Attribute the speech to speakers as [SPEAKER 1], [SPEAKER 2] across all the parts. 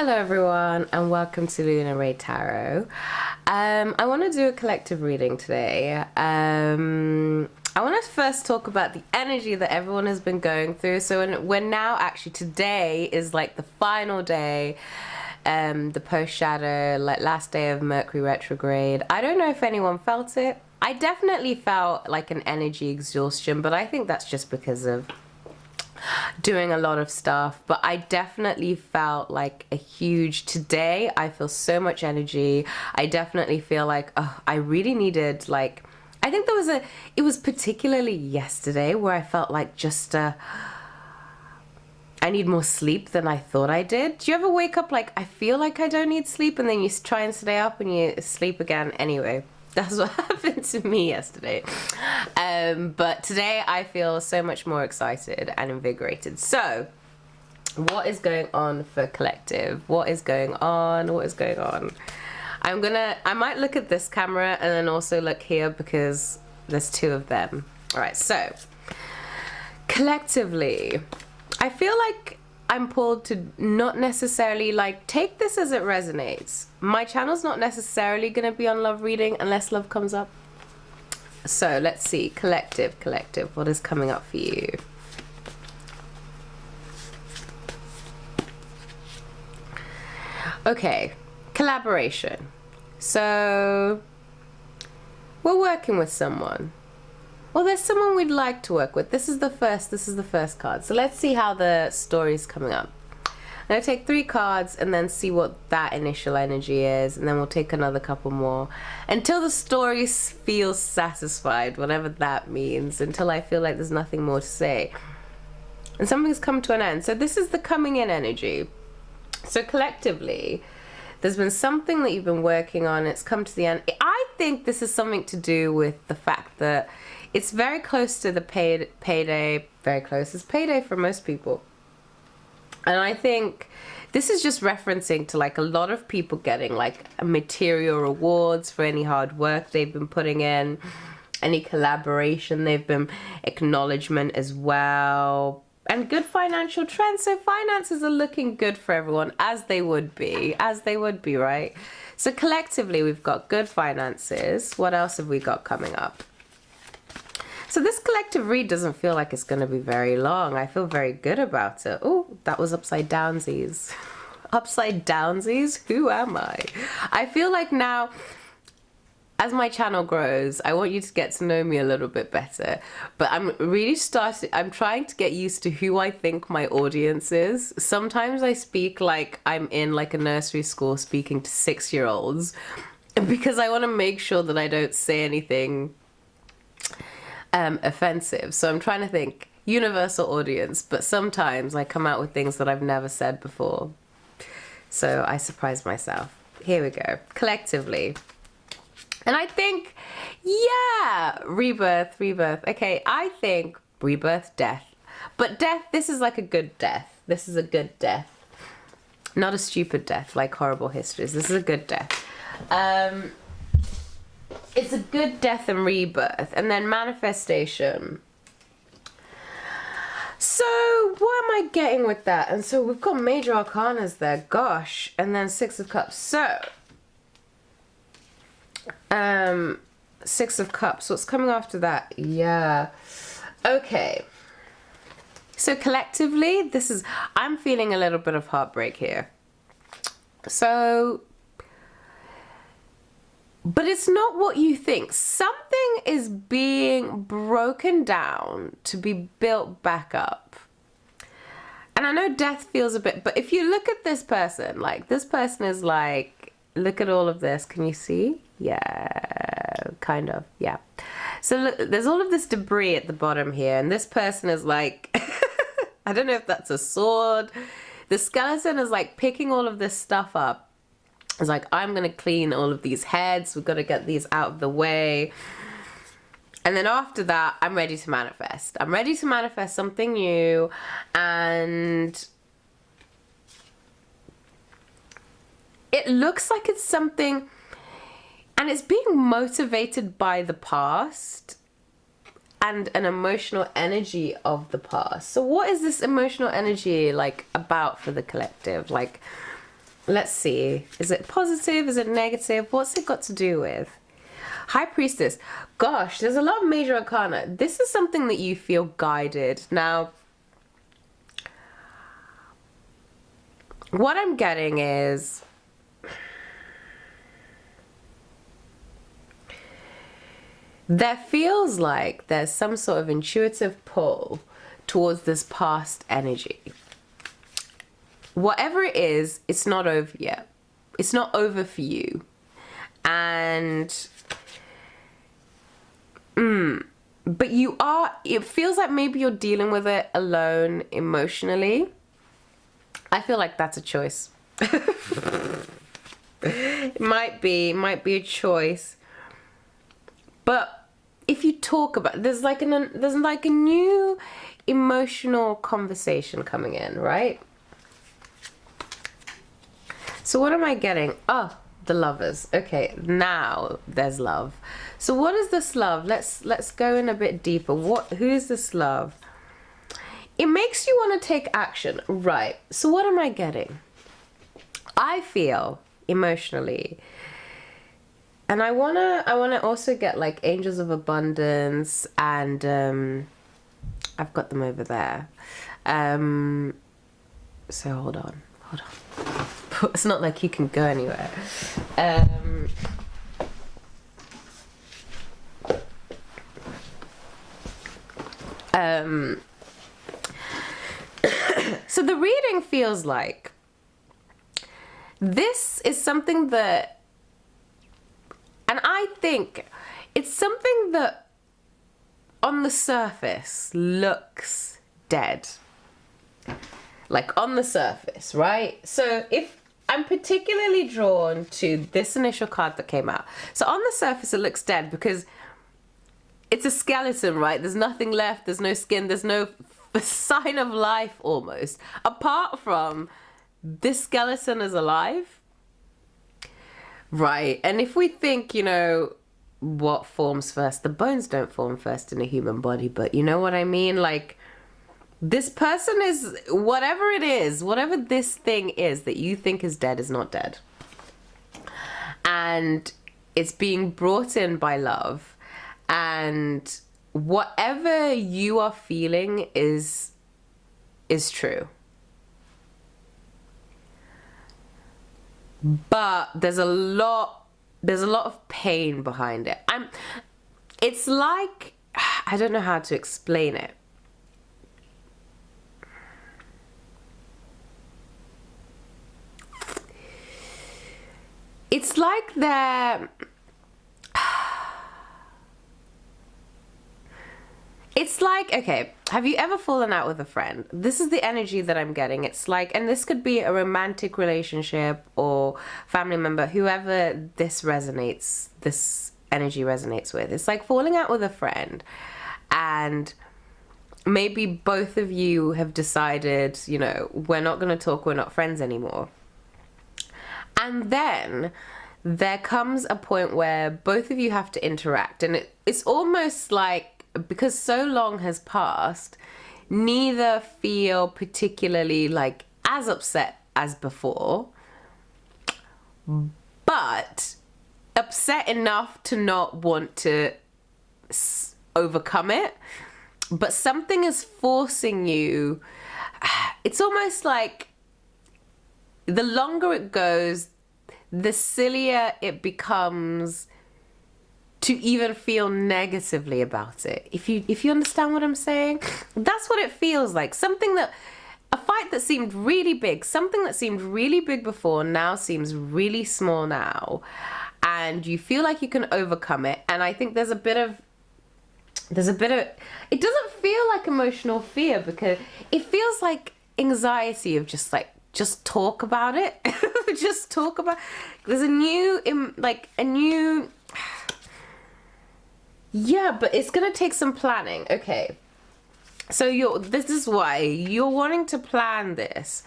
[SPEAKER 1] Hello everyone and welcome to Luna Ray Tarot. I want to do a collective reading today. I want to first talk about the energy that everyone has been going through. So we're now actually, today is like the final day, the post-shadow, like last day of Mercury retrograde. I don't know if anyone felt it. I definitely felt like an energy exhaustion, but I think that's just because of doing a lot of stuff. But I definitely felt like a huge today. I feel so much energy. I definitely feel like I really needed, like, I think it was particularly yesterday where I felt like just I need more sleep than I thought I did. Do you ever wake up like, I feel like I don't need sleep, and then you try and stay up and you sleep again? Anyway, that's what happened to me yesterday. But today I feel so much more excited and invigorated. So what is going on for collective? What is going on? What is going on? I might look at this camera and then also look here because there's two of them. All right, so collectively, I feel like I'm pulled to not necessarily like take this as it resonates. My channel's not necessarily going to be on love reading unless love comes up. So let's see, collective, what is coming up for you? Okay, collaboration. So we're working with someone. Well, there's someone we'd like to work with. This is the first card. So let's see how the story's coming up. I'm going to take 3 cards and then see what that initial energy is, and then we'll take another couple more until the story feels satisfied, whatever that means, until I feel like there's nothing more to say. And something's come to an end. So this is the coming in energy. So collectively, there's been something that you've been working on. It's come to the end. I think this is something to do with the fact that it's very close to the payday. Very close. It's payday for most people. And I think this is just referencing to like a lot of people getting like material rewards for any hard work they've been putting in, any collaboration they've been, acknowledgement as well, and good financial trends. So finances are looking good for everyone, as they would be, right? So collectively, we've got good finances. What else have we got coming up? So this collective read doesn't feel like it's going to be very long. I feel very good about it. Oh, that was upside downsies. Upside downsies? Who am I? I feel like now, as my channel grows, I want you to get to know me a little bit better. But I'm trying to get used to who I think my audience is. Sometimes I speak like I'm in like a nursery school speaking to 6-year-olds, because I want to make sure that I don't say anything offensive. So I'm trying to think universal audience, but sometimes I come out with things that I've never said before. So I surprise myself. Here we go. Collectively. And I think, yeah, rebirth. Okay, I think rebirth, death. But death, this is like a good death. This is a good death. Not a stupid death like horrible histories. This is a good death. It's a good death and rebirth. And then manifestation. So what am I getting with that? And so we've got major arcanas there. Gosh. And then 6 of Cups. So 6 of Cups. What's coming after that? Yeah. Okay. So collectively, I'm feeling a little bit of heartbreak here. So, but it's not what you think. Something is being broken down to be built back up. And I know death feels a bit, but if you look at this person, like this person is like, look at all of this. Can you see? Yeah, kind of. Yeah. So look, there's all of this debris at the bottom here. And this person is like, I don't know if that's a sword. The skeleton is like picking all of this stuff up. It's like, I'm going to clean all of these heads. We've got to get these out of the way. And then after that, I'm ready to manifest. I'm ready to manifest something new. And it looks like it's something, and it's being motivated by the past and an emotional energy of the past. So what is this emotional energy like about for the collective? Like, Let's see. Is it positive? Is it negative? What's it got to do with? High Priestess. Gosh, there's a lot of major arcana. This is something that you feel guided. Now, what I'm getting is there feels like there's some sort of intuitive pull towards this past energy. Whatever it is, it's not over yet. It's not over for you. And but you are, it feels like maybe you're dealing with it alone emotionally. I feel like that's a choice. It might be a choice. But if you talk about, there's like a new emotional conversation coming in, right? So what am I getting? Oh, the Lovers. Okay, now there's love. So what is this love? Let's go in a bit deeper. Who is this love? It makes you want to take action, right? So what am I getting? I feel emotionally, and I wanna also get like Angels of Abundance, and I've got them over there. So hold on. It's not like you can go anywhere. So the reading feels like this is something that, and I think it's something that on the surface looks dead. Like on the surface, right? So if I'm particularly drawn to this initial card that came out. So on the surface it looks dead because it's a skeleton, right? There's nothing left, there's no skin, there's no sign of life almost. Apart from this skeleton is alive. Right, and if we think, you know, what forms first? The bones don't form first in a human body, but you know what I mean? Like, this person is, whatever it is, whatever this thing is that you think is dead is not dead. And it's being brought in by love. And whatever you are feeling is true. But there's a lot of pain behind it. It's like, I don't know how to explain it. It's like they're... It's like, okay, have you ever fallen out with a friend? This is the energy that I'm getting. It's like, and this could be a romantic relationship or family member, whoever this energy resonates with. It's like falling out with a friend, and maybe both of you have decided, you know, we're not going to talk, we're not friends anymore. And then there comes a point where both of you have to interact, and it's almost like, because so long has passed, neither feel particularly like as upset as before, but upset enough to not want to overcome it. But something is forcing you. It's almost like the longer it goes, the sillier it becomes to even feel negatively about it. If you understand what I'm saying, that's what it feels like. A fight that seemed really big, something that seemed really big before now seems really small now, and you feel like you can overcome it. And I think there's a bit of, it doesn't feel like emotional fear, because it feels like anxiety of just talk about it. Just talk about, there's a new, yeah, but it's gonna take some planning. Okay, so this is why you're wanting to plan this,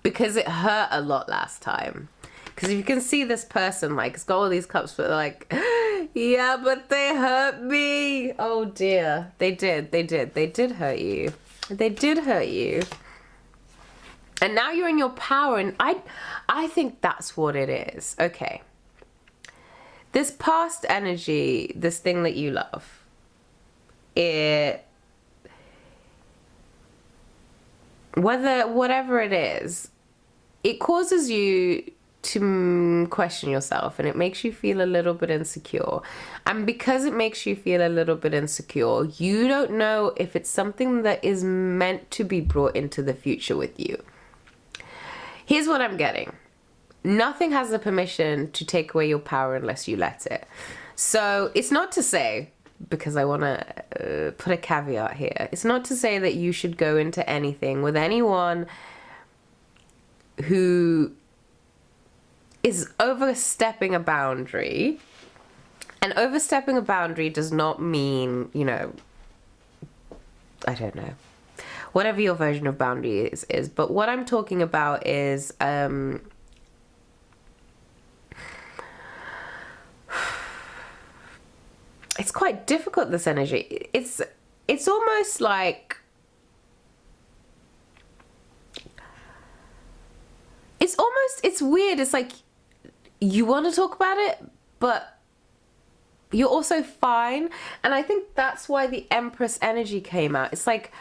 [SPEAKER 1] because it hurt a lot last time. Because if you can see this person, like, it's got all these cups, but they're like, yeah, but they hurt me. Oh dear, they did hurt you. They did hurt you. And now you're in your power, and I think that's what it is. Okay. This past energy, this thing that you love, whatever it is, it causes you to question yourself, and it makes you feel a little bit insecure. And because it makes you feel a little bit insecure, you don't know if it's something that is meant to be brought into the future with you. Here's what I'm getting. Nothing has the permission to take away your power unless you let it. So it's not to say, because I want to put a caveat here, it's not to say that you should go into anything with anyone who is overstepping a boundary. And overstepping a boundary does not mean, you know, I don't know, whatever your version of boundary is. But what I'm talking about is it's quite difficult, this energy. It's almost like it's weird. It's like you want to talk about it, but you're also fine. And I think that's why the Empress energy came out. It's like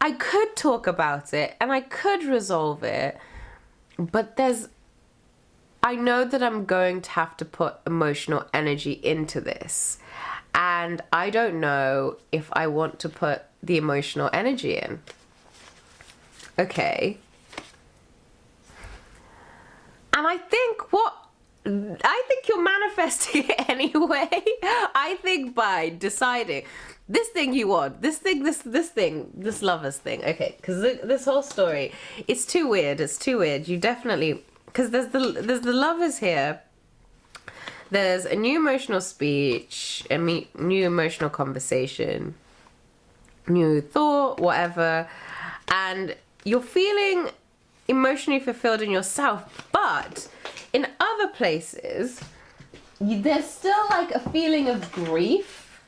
[SPEAKER 1] I could talk about it and I could resolve it, but I know that I'm going to have to put emotional energy into this. And I don't know if I want to put the emotional energy in. Okay. And I think you're manifesting it anyway. I think by deciding this thing you want, this lover's thing. Okay, because this whole story, it's too weird. It's too weird. You definitely, because there's the lovers here. There's a new emotional speech, a new emotional conversation, new thought, whatever, and you're feeling emotionally fulfilled in yourself, but in other places, there's still like a feeling of grief.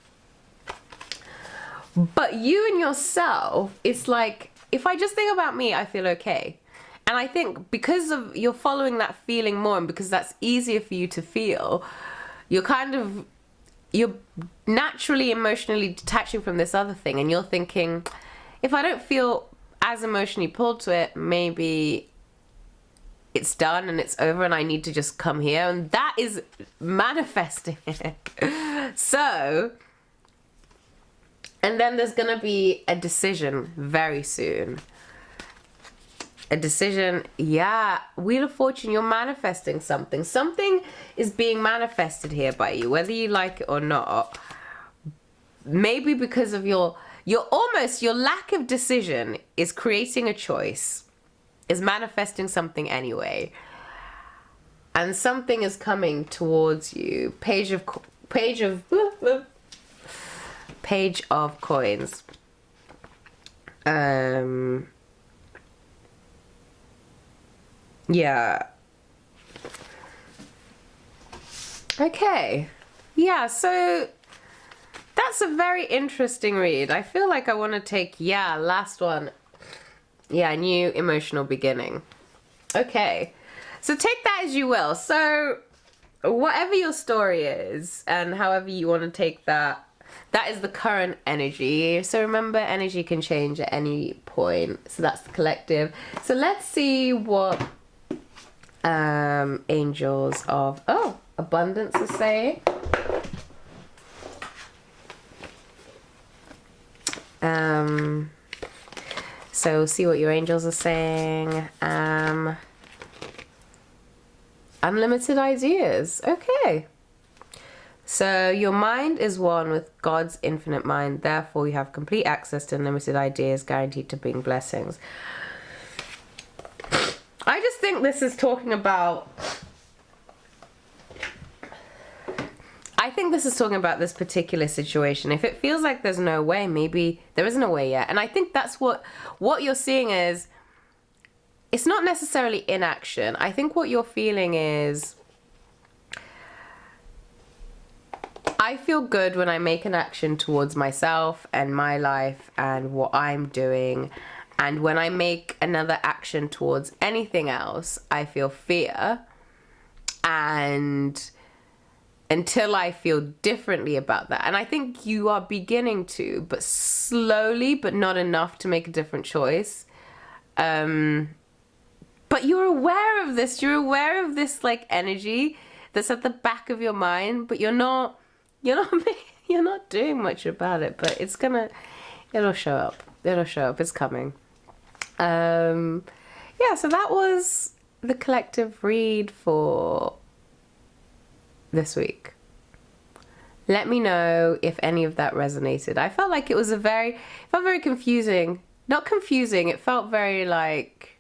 [SPEAKER 1] But you and yourself, it's like, if I just think about me, I feel okay. And I think because of you're following that feeling more, and because that's easier for you to feel, you're naturally emotionally detaching from this other thing, and you're thinking, if I don't feel as emotionally pulled to it, maybe it's done and it's over and I need to just come here. And that is manifesting it. So, and then there's gonna be a decision very soon. A decision, yeah, Wheel of Fortune, you're manifesting something. Something is being manifested here by you, whether you like it or not. Maybe because of your lack of decision is creating a choice, is manifesting something anyway. And something is coming towards you. Page of Coins. Yeah. Okay. Yeah, so that's a very interesting read. I feel like I want to take, last one. Yeah, new emotional beginning. Okay. So take that as you will. So whatever your story is and however you want to take that, that is the current energy. So remember, energy can change at any point. So that's the collective. So let's see what angels of abundance are saying. So see what your angels are saying. Unlimited ideas. Okay. So your mind is one with God's infinite mind. Therefore, you have complete access to unlimited ideas guaranteed to bring blessings. I just think this is talking about... I think this is talking about this particular situation. If it feels like there's no way, maybe there isn't a way yet. And I think that's what you're seeing is, it's not necessarily inaction. I think what you're feeling is, I feel good when I make an action towards myself and my life and what I'm doing. And when I make another action towards anything else, I feel fear. And until I feel differently about that, and I think you are beginning to, but slowly, but not enough to make a different choice. But you're aware of this. You're aware of this like energy that's at the back of your mind, but you're not doing much about it. But it'll show up. It'll show up. It's coming. Yeah, so that was the collective read for this week. Let me know if any of that resonated. I felt like it was felt very confusing. Not confusing, it felt very like,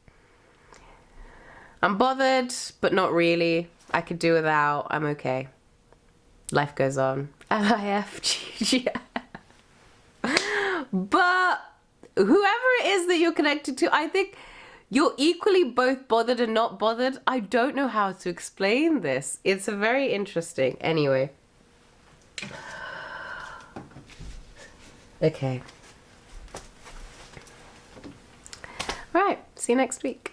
[SPEAKER 1] I'm bothered, but not really. I could do without, I'm okay. Life goes on. LIFGG. But whoever it is that you're connected to, I think you're equally both bothered and not bothered. I don't know how to explain this. It's a very interesting. Anyway. Okay. All right. See you next week.